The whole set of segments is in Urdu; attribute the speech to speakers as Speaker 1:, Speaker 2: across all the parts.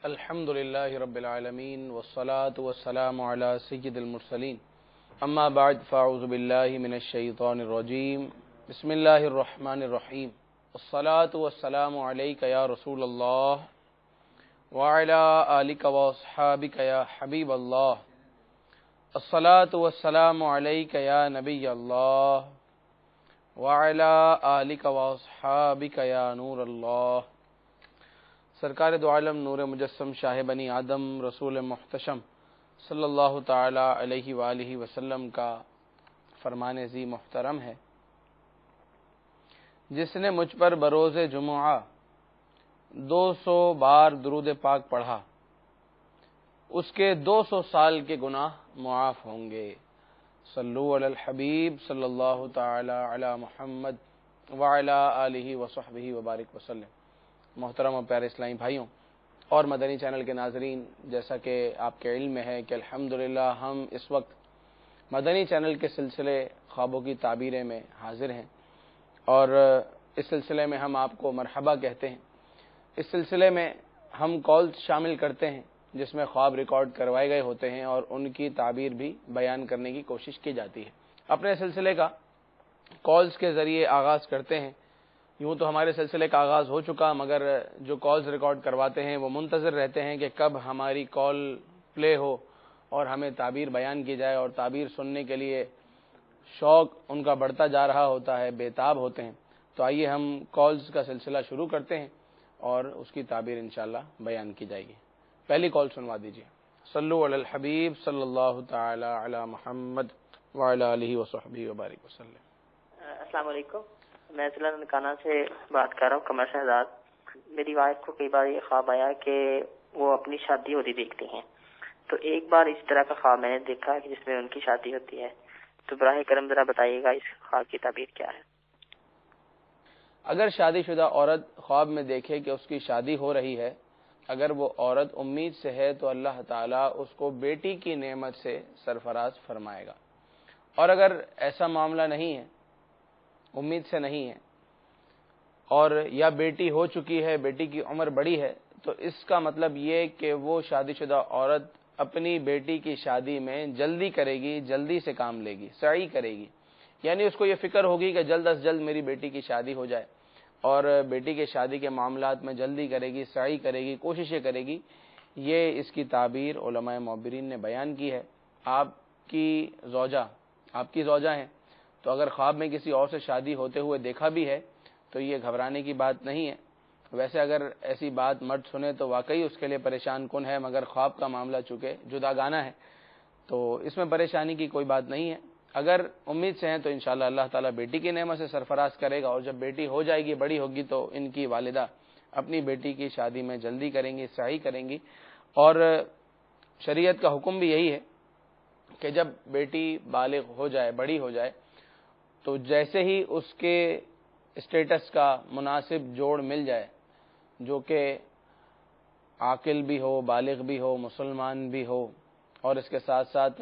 Speaker 1: الحمد لله رب العالمين والصلاة والسلام على سيد المرسلين أما بعد فأعوذ بالله من الشيطان الرجيم بسم الله الرحمن الرحيم الصلاة والسلام عليك يا رسول الله وعلى آلك وأصحابك يا حبيب الله الصلاة والسلام عليك يا نبي الله وعلى آلك وأصحابك يا نور الله. سرکار دو عالم نور مجسم شاہ بنی آدم رسول محتشم صلی اللہ تعالی علیہ وآلہ وسلم کا فرمان ذی محترم ہے، جس نے مجھ پر بروز جمعہ 200 بار درود پاک پڑھا اس کے 200 سال کے گناہ معاف ہوں گے. صلو علی الحبیب صلی اللہ تعالی علی محمد وعلی آلہ وصحبہ وبارک وسلم. محترم و پیارے اسلامی بھائیوں اور مدنی چینل کے ناظرین، جیسا کہ آپ کے علم میں ہے کہ الحمدللہ ہم اس وقت مدنی چینل کے سلسلے خوابوں کی تعبیریں میں حاضر ہیں، اور اس سلسلے میں ہم آپ کو مرحبا کہتے ہیں. اس سلسلے میں ہم کالز شامل کرتے ہیں جس میں خواب ریکارڈ کروائے گئے ہوتے ہیں اور ان کی تعبیر بھی بیان کرنے کی کوشش کی جاتی ہے. اپنے سلسلے کا کالز کے ذریعے آغاز کرتے ہیں. یوں تو ہمارے سلسلے کا آغاز ہو چکا، مگر جو کالز ریکارڈ کرواتے ہیں وہ منتظر رہتے ہیں کہ کب ہماری کال پلے ہو اور ہمیں تعبیر بیان کی جائے، اور تعبیر سننے کے لیے شوق ان کا بڑھتا جا رہا ہوتا ہے، بے تاب ہوتے ہیں. تو آئیے ہم کالز کا سلسلہ شروع کرتے ہیں اور اس کی تعبیر انشاءاللہ بیان کی جائے گی. پہلی کال سنوا دیجیے. صلو علی الحبیب صلی اللہ تعالی علی محمد وعلی آلہ وصحبہ وبارک وسلم.
Speaker 2: السلام علیکم، میں ضلع ننکانہ سے بات کر رہا ہوں، قمر شہزاد. میری وائف کو کئی بار یہ خواب آیا کہ وہ اپنی شادی ہوتی دیکھتی ہیں. تو ایک بار اس طرح کا خواب میں نے دیکھا کہ جس میں ان کی شادی ہوتی ہے. تو براہ کرم ذرا بتائیے گا اس خواب کی تعبیر کیا ہے.
Speaker 1: اگر شادی شدہ عورت خواب میں دیکھے کہ اس کی شادی ہو رہی ہے، اگر وہ عورت امید سے ہے تو اللہ تعالیٰ اس کو بیٹی کی نعمت سے سرفراز فرمائے گا. اور اگر ایسا معاملہ نہیں ہے، امید سے نہیں ہے، اور یا بیٹی ہو چکی ہے، بیٹی کی عمر بڑی ہے، تو اس کا مطلب یہ کہ وہ شادی شدہ عورت اپنی بیٹی کی شادی میں جلدی کرے گی، جلدی سے کام لے گی، سعی کرے گی. یعنی اس کو یہ فکر ہوگی کہ جلد از جلد میری بیٹی کی شادی ہو جائے، اور بیٹی کے شادی کے معاملات میں جلدی کرے گی، سعی کرے گی، کوششیں کرے گی. یہ اس کی تعبیر علماء معبرین نے بیان کی ہے. آپ کی زوجہ ہیں، تو اگر خواب میں کسی اور سے شادی ہوتے ہوئے دیکھا بھی ہے تو یہ گھبرانے کی بات نہیں ہے. ویسے اگر ایسی بات مرد سنے تو واقعی اس کے لیے پریشان کن ہے، مگر خواب کا معاملہ چونکہ جدا گانا ہے تو اس میں پریشانی کی کوئی بات نہیں ہے. اگر امید سے ہیں تو انشاءاللہ اللہ تعالیٰ بیٹی کی نعمت سے سرفراز کرے گا، اور جب بیٹی ہو جائے گی، بڑی ہوگی، تو ان کی والدہ اپنی بیٹی کی شادی میں جلدی کریں گی، سعی کریں گی. اور شریعت کا حکم بھی یہی ہے کہ جب بیٹی بالغ ہو جائے، بڑی ہو جائے، تو جیسے ہی اس کے اسٹیٹس کا مناسب جوڑ مل جائے، جو کہ عاقل بھی ہو، بالغ بھی ہو، مسلمان بھی ہو، اور اس کے ساتھ ساتھ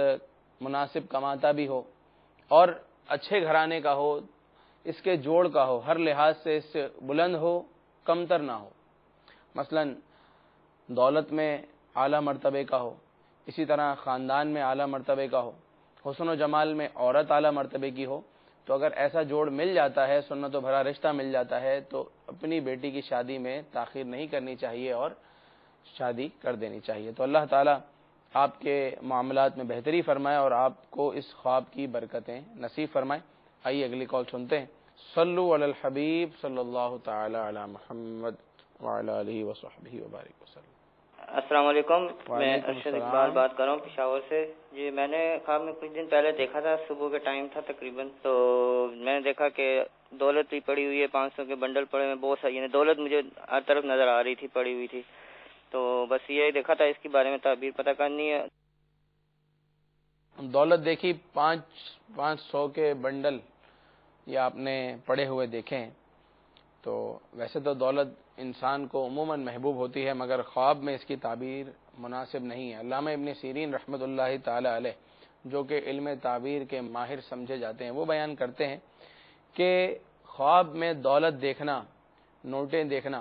Speaker 1: مناسب کماتا بھی ہو، اور اچھے گھرانے کا ہو، اس کے جوڑ کا ہو، ہر لحاظ سے اس سے بلند ہو، کمتر نہ ہو. مثلا دولت میں اعلیٰ مرتبے کا ہو، اسی طرح خاندان میں اعلیٰ مرتبے کا ہو، حسن و جمال میں عورت اعلیٰ مرتبے کی ہو. تو اگر ایسا جوڑ مل جاتا ہے، سنت و بھرا رشتہ مل جاتا ہے، تو اپنی بیٹی کی شادی میں تاخیر نہیں کرنی چاہیے اور شادی کر دینی چاہیے. تو اللہ تعالیٰ آپ کے معاملات میں بہتری فرمائے اور آپ کو اس خواب کی برکتیں نصیب فرمائے. آئیے اگلی کال سنتے ہیں. صلو علی الحبیب صلی اللہ تعالی علی محمد وعلی آلہ وصحبہ وبارک وسلم.
Speaker 2: السلام علیکم، میں ارشد اقبال بات کر رہا ہوں پشاور سے. جی، میں نے خواب میں کچھ دن پہلے دیکھا تھا، صبح کے ٹائم تھا تقریباً. تو میں نے دیکھا کہ دولت بھی پڑی ہوئی ہے، 500 کے بنڈل پڑے ہوئے بہت ساری، یعنی دولت مجھے ہر طرف نظر آ رہی تھی، پڑی ہوئی تھی. تو بس یہ دیکھا تھا، اس کے بارے میں تعبیر پتہ کرنی ہے.
Speaker 1: دولت دیکھی، 500 کے بنڈل یہ آپ نے پڑے ہوئے دیکھے ہیں. تو ویسے تو دولت انسان کو عموماً محبوب ہوتی ہے، مگر خواب میں اس کی تعبیر مناسب نہیں ہے. علامہ ابن سیرین رحمۃ اللہ تعالی علیہ، جو کہ علم تعبیر کے ماہر سمجھے جاتے ہیں، وہ بیان کرتے ہیں کہ خواب میں دولت دیکھنا، نوٹیں دیکھنا،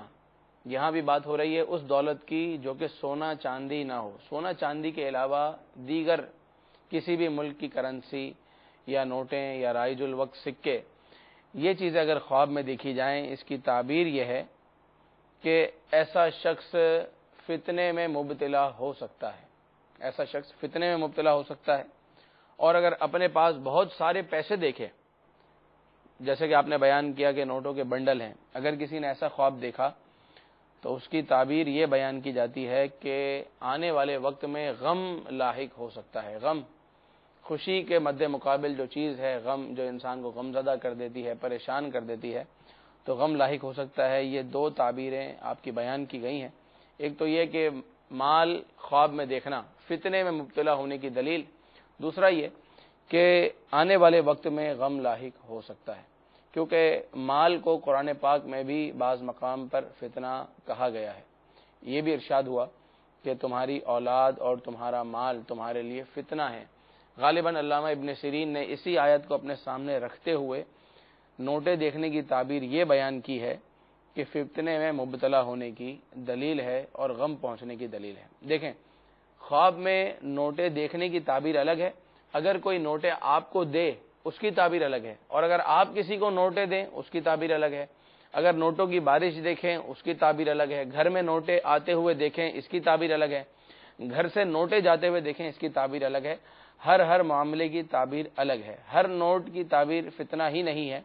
Speaker 1: یہاں بھی بات ہو رہی ہے اس دولت کی جو کہ سونا چاندی نہ ہو، سونا چاندی کے علاوہ دیگر کسی بھی ملک کی کرنسی یا نوٹیں یا رائج الوقت سکے، یہ چیزیں اگر خواب میں دیکھی جائیں، اس کی تعبیر یہ ہے کہ ایسا شخص فتنے میں مبتلا ہو سکتا ہے، ایسا شخص فتنے میں مبتلا ہو سکتا ہے۔ اور اگر اپنے پاس بہت سارے پیسے دیکھے، جیسے کہ آپ نے بیان کیا کہ نوٹوں کے بنڈل ہیں، اگر کسی نے ایسا خواب دیکھا تو اس کی تعبیر یہ بیان کی جاتی ہے کہ آنے والے وقت میں غم لاحق ہو سکتا ہے۔ غم، خوشی کے مد مقابل جو چیز ہے غم، جو انسان کو غم زدہ کر دیتی ہے، پریشان کر دیتی ہے، تو غم لاحق ہو سکتا ہے۔ یہ دو تعبیریں آپ کی بیان کی گئی ہیں۔ ایک تو یہ کہ مال خواب میں دیکھنا فتنے میں مبتلا ہونے کی دلیل، دوسرا یہ کہ آنے والے وقت میں غم لاحق ہو سکتا ہے، کیونکہ مال کو قرآن پاک میں بھی بعض مقام پر فتنہ کہا گیا ہے۔ یہ بھی ارشاد ہوا کہ تمہاری اولاد اور تمہارا مال تمہارے لیے فتنہ ہے۔ غالباً علامہ ابن سیرین نے اسی آیت کو اپنے سامنے رکھتے ہوئے نوٹیں دیکھنے کی تعبیر یہ بیان کی ہے کہ فتنے میں مبتلا ہونے کی دلیل ہے اور غم پہنچنے کی دلیل ہے۔ دیکھیں، خواب میں نوٹیں دیکھنے کی تعبیر الگ ہے، اگر کوئی نوٹیں آپ کو دے اس کی تعبیر الگ ہے، اور اگر آپ کسی کو نوٹیں دیں اس کی تعبیر الگ ہے۔ اگر نوٹوں کی بارش دیکھیں اس کی تعبیر الگ ہے، گھر میں نوٹیں آتے ہوئے دیکھیں اس کی تعبیر الگ ہے، گھر سے نوٹیں جاتے ہوئے دیکھیں اس کی تعبیر الگ ہے۔ ہر معاملے کی تعبیر الگ ہے۔ ہر نوٹ کی تعبیر فتنہ ہی نہیں ہے،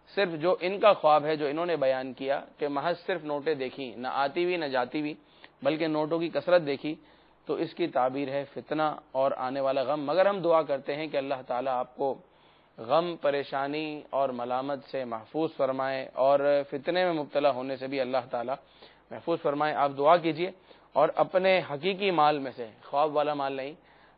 Speaker 1: صرف جو ان کا خواب ہے جو انہوں نے بیان کیا کہ محض صرف نوٹیں دیکھی، نہ آتی ہوئی نہ جاتی ہوئی، بلکہ نوٹوں کی کثرت دیکھی، تو اس کی تعبیر ہے فتنہ اور آنے والا غم۔ مگر ہم دعا کرتے ہیں کہ اللہ تعالیٰ آپ کو غم، پریشانی اور ملامت سے محفوظ فرمائے، اور فتنے میں مبتلا ہونے سے بھی اللہ تعالیٰ محفوظ فرمائے۔ آپ دعا کیجئے اور اپنے حقیقی مال میں سے، خواب والا مال نہیں،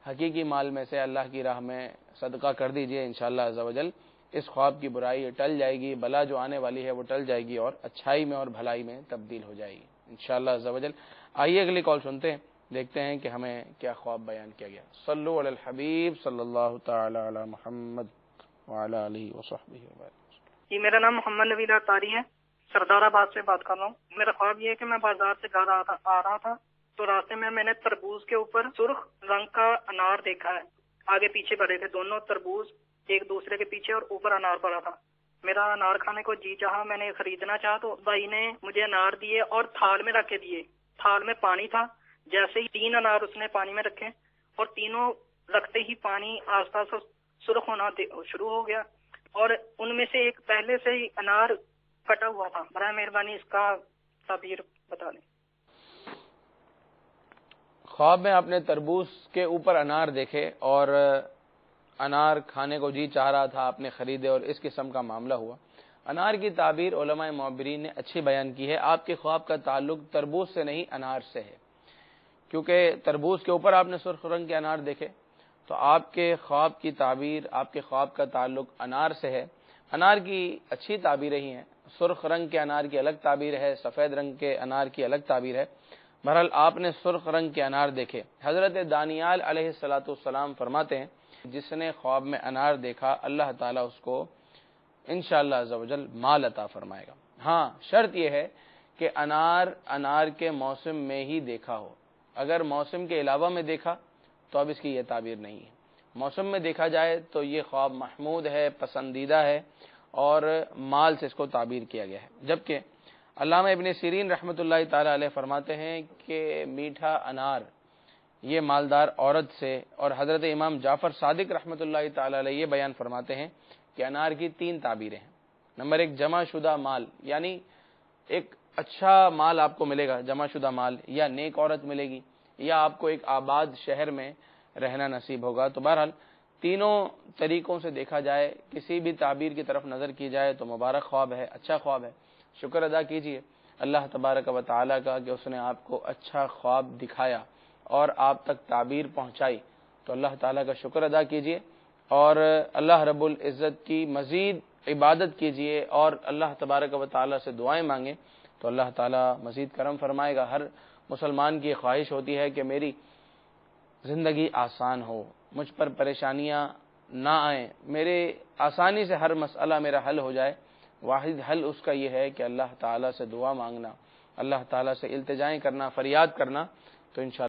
Speaker 1: حقیقی مال میں سے اللہ کی راہ میں صدقہ کر دیجئے، انشاءاللہ عز و جل اس خواب کی برائی ٹل جائے گی، بلا جو آنے والی ہے وہ ٹل جائے گی اور اچھائی میں اور بھلائی میں تبدیل ہو جائے گی انشاءاللہ عز و جل۔ آئیے اگلی کال سنتے ہیں، دیکھتے ہیں کہ ہمیں کیا خواب بیان کیا گیا۔ صلو علی الحبیب صلی اللہ تعالی علی محمد وعلی آلہ وصحبہ وبارک۔
Speaker 3: جی، میرا نام محمد نوید اطاری ہے، سردار آباد سے بات کر رہا ہوں۔ میرا خواب یہ ہے کہ میں بازار سے گھر آ رہا تھا تو راستے میں نے تربوز کے اوپر سرخ رنگ کا انار دیکھا ہے، آگے پیچھے پڑے تھے دونوں تربوز ایک دوسرے کے پیچھے، اور اوپر انار پڑا تھا۔ میرا انار کھانے کو جی چاہا، میں نے خریدنا چاہا تو بھائی نے مجھے انار دیے اور تھال میں رکھ کے دیے۔ تھال میں پانی تھا، جیسے ہی 3 انار اس نے پانی میں رکھے اور تینوں رکھتے ہی پانی آہستہ آہستہ سرخ ہونا شروع ہو گیا، اور ان میں سے ایک پہلے سے ہی انار کٹا ہوا تھا۔ برائے مہربانی اس کا تعبیر بتا دیں۔
Speaker 1: خواب میں آپ نے تربوز کے اوپر انار دیکھے اور انار کھانے کو جی چاہ رہا تھا، آپ نے خریدے اور اس قسم کا معاملہ ہوا۔ انار کی تعبیر علماء معبرین نے اچھی بیان کی ہے۔ آپ کے خواب کا تعلق تربوز سے نہیں انار سے ہے، کیونکہ تربوز کے اوپر آپ نے سرخ رنگ کے انار دیکھے، تو آپ کے خواب کی تعبیر، آپ کے خواب کا تعلق انار سے ہے۔ انار کی اچھی تعبیریں ہی ہیں، سرخ رنگ کے انار کی الگ تعبیر ہے، سفید رنگ کے انار کی الگ تعبیر ہے۔ بہرحال آپ نے سرخ رنگ کے انار دیکھے۔ حضرت دانیال علیہ السلام فرماتے ہیں جس نے خواب میں انار دیکھا اللہ تعالیٰ اس کو انشاءاللہ عز و جل مال عطا فرمائے گا۔ ہاں، شرط یہ ہے کہ انار کے موسم میں ہی دیکھا ہو۔ اگر موسم کے علاوہ میں دیکھا تو اب اس کی یہ تعبیر نہیں ہے۔ موسم میں دیکھا جائے تو یہ خواب محمود ہے، پسندیدہ ہے، اور مال سے اس کو تعبیر کیا گیا ہے۔ جبکہ علامہ ابن سیرین رحمۃ اللہ تعالی علیہ فرماتے ہیں کہ میٹھا انار یہ مالدار عورت سے، اور حضرت امام جعفر صادق رحمۃ اللہ تعالی علیہ یہ بیان فرماتے ہیں کہ انار کی 3 تعبیریں ہیں۔ نمبر 1، جمع شدہ مال، یعنی ایک اچھا مال آپ کو ملے گا، جمع شدہ مال، یا نیک عورت ملے گی، یا آپ کو ایک آباد شہر میں رہنا نصیب ہوگا۔ تو بہرحال تینوں طریقوں سے دیکھا جائے، کسی بھی تعبیر کی طرف نظر کی جائے تو مبارک خواب ہے، اچھا خواب ہے۔ شکر ادا کیجئے اللہ تبارک و تعالیٰ کا کہ اس نے آپ کو اچھا خواب دکھایا اور آپ تک تعبیر پہنچائی، تو اللہ تعالیٰ کا شکر ادا کیجئے اور اللہ رب العزت کی مزید عبادت کیجئے اور اللہ تبارک و تعالیٰ سے دعائیں مانگیں، تو اللہ تعالیٰ مزید کرم فرمائے گا۔ ہر مسلمان کی خواہش ہوتی ہے کہ میری زندگی آسان ہو، مجھ پر پریشانیاں نہ آئیں، میرے آسانی سے ہر مسئلہ میرا حل ہو جائے۔ واحد حل اس کا یہ ہے کہ اللہ تعالیٰ سے دعا مانگنا اللہ تعالیٰ سے التجائیں کرنا، فریاد کرنا، تو انشاءاللہ